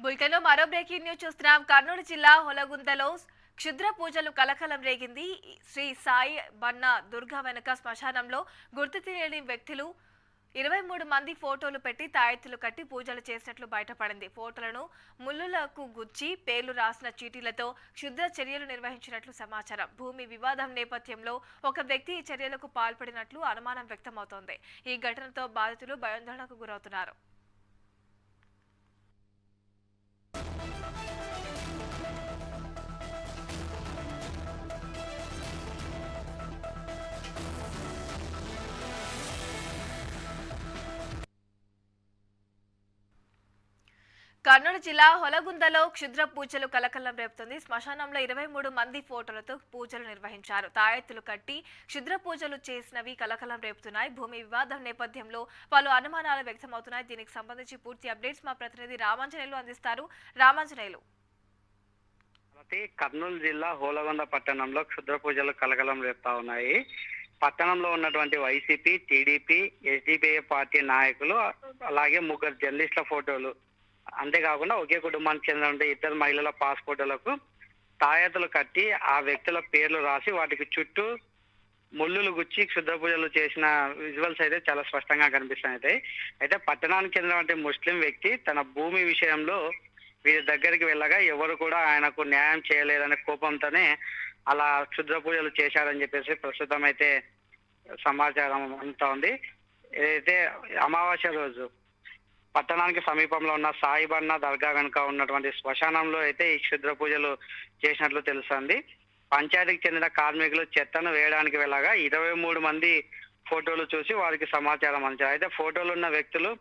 బులెటిన్లో మరో breaking news చూస్తున్నాం. కర్నూలు జిల్లా హొలగుందలో క్షుద్ర పూజలు కలకలం రేగింది. శ్రీ సాయి బన్న దుర్గా వెనుక శ్మశానంలో గుర్తు తెలియని వ్యక్తులు 23 మంది ఫోటోలు పెట్టి తాయెత్తులు కట్టి పూజలు చేసినట్లు బయటపడింది. ఫోటోలను ముల్లులకు గుచ్చి పేర్లు రాసిన చీటీలతో క్షుద్ర చర్యలు నిర్వహించినట్లు సమాచారం. భూమి వివాదం నేపథ్యంలో ఒక వ్యక్తి ఈ చర్యలకు పాల్పడినట్లు అనుమానం వ్యక్తమవుతోంది. ఈ ఘటనతో బాధితులు భయాందోళనకు గురవుతున్నారు. కర్నూలు జిల్లా హొలగుందలో క్షుద్ర పూజలు కలకలం రేపుతుంది. శ్మశానంలో 23 మంది ఫోటోలతో పూజలు నిర్వహించారు. తాయెత్తులు కట్టి క్షుద్ర పూజలు చేసినవి కలకలం రేపుతున్నాయి. భూమి వివాదం నేపథ్యంలో పలు అనుమానాలు వ్యక్తమవుతున్నాయి. దీనికి సంబంధించి పూర్తి అప్డేట్స్ మా ప్రతినిధి రామాంజనేయులు అందిస్తారు. రామాంజనేయులు. కర్నూలు జిల్లా హోలగొంద పట్టణంలో క్షుద్ర పూజలు కలకలం రేపుతా ఉన్నాయి. పట్టణంలో ఉన్నటువంటి వైసీపీ, టీడీపీ, ఎస్డిపిఐ పార్టీ నాయకులు, అలాగే ముగ్గురు జర్నలిస్టుల ఫోటోలు, అంతేకాకుండా ఒకే కుటుంబానికి చెందిన ఇద్దరు మహిళల పాస్పోర్టులకు తాయెత్తులు కట్టి ఆ వ్యక్తుల పేర్లు రాసి వాటికి చుట్టూ ముళ్ళులు గుచ్చి క్షుద్ర పూజలు చేసిన విజువల్స్ అయితే చాలా స్పష్టంగా కనిపిస్తున్నాయి. అయితే పట్టణానికి చెందినటువంటి ముస్లిం వ్యక్తి తన భూమి విషయంలో వీరి దగ్గరికి వెళ్ళగా ఎవరు కూడా ఆయనకు న్యాయం చేయలేదనే కోపంతోనే అలా క్షుద్ర పూజలు చేశారని చెప్పేసి ప్రస్తుతం అయితే సమాచారం అందుతా ఉంది. ఏదైతే అమావాస్య రోజు పట్టణానికి సమీపంలో ఉన్న సాయిబన్న దర్గా వెనుక ఉన్నటువంటి శ్మశానంలో అయితే ఈ క్షుద్ర పూజలు చేసినట్లు తెలుస్తుంది. పంచాయతీకి చెందిన కార్మికులు చెత్తను వేయడానికి వెళ్ళగా 23 మంది ఫోటోలు చూసి వారికి సమాచారం అందించారు. అయితే ఫోటోలు ఉన్న వ్యక్తులు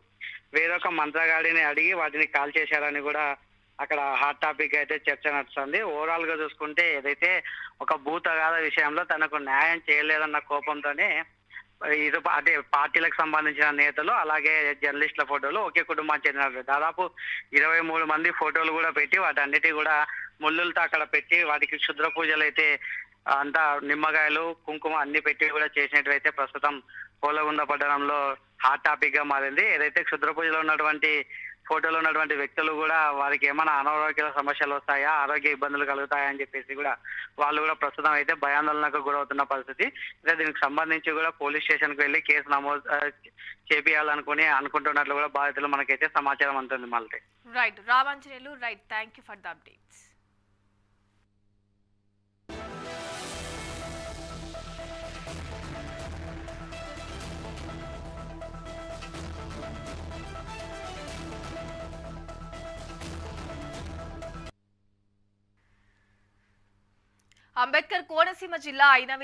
వేరొక మంత్రగాడిని అడిగి వాటిని కాల్ చేశారని కూడా అక్కడ హాట్ టాపిక్ అయితే చర్చ నడుస్తుంది. ఓవరాల్ గా చూసుకుంటే ఏదైతే ఒక భూతగాథ విషయంలో తనకు న్యాయం చేయలేదన్న కోపంతోనే ఇది అదే పార్టీలకు సంబంధించిన నేతలు, అలాగే జర్నలిస్టుల ఫోటోలు, ఒకే కుటుంబానికి చెందిన దాదాపు 23 మంది ఫోటోలు కూడా పెట్టి వాటన్నిటి కూడా ముళ్ళులతో అక్కడ పెట్టి వాటికి క్షుద్ర పూజలు అయితే అంతా నిమ్మకాయలు, కుంకుమ అన్ని పెట్టి కూడా చేసినట్టు అయితే ప్రస్తుతం హోలగుంద పట్టణంలో హాట్ టాపిక్ గా మారింది. ఏదైతే క్షుద్ర పూజలో ఉన్నటువంటి ఫోటోలో ఉన్నటువంటి వ్యక్తులు కూడా వారికి ఏమైనా అనారోగ్య సమస్యలు వస్తాయా, ఆరోగ్య ఇబ్బందులు కలుగుతాయా అని చెప్పేసి కూడా వాళ్ళు కూడా ప్రస్తుతం అయితే భయాందోళనకు గురవుతున్న పరిస్థితి. అయితే దీనికి సంబంధించి కూడా పోలీస్ స్టేషన్ కు వెళ్ళి కేసు నమోదు అనుకుంటున్నట్లు కూడా బాధితులు మనకైతే సమాచారం అందుతుంది. మళ్ళీ right Ramanjaneyulu, right, thank you for the updates. Ambedkar Konaseema జిల్లా అయిన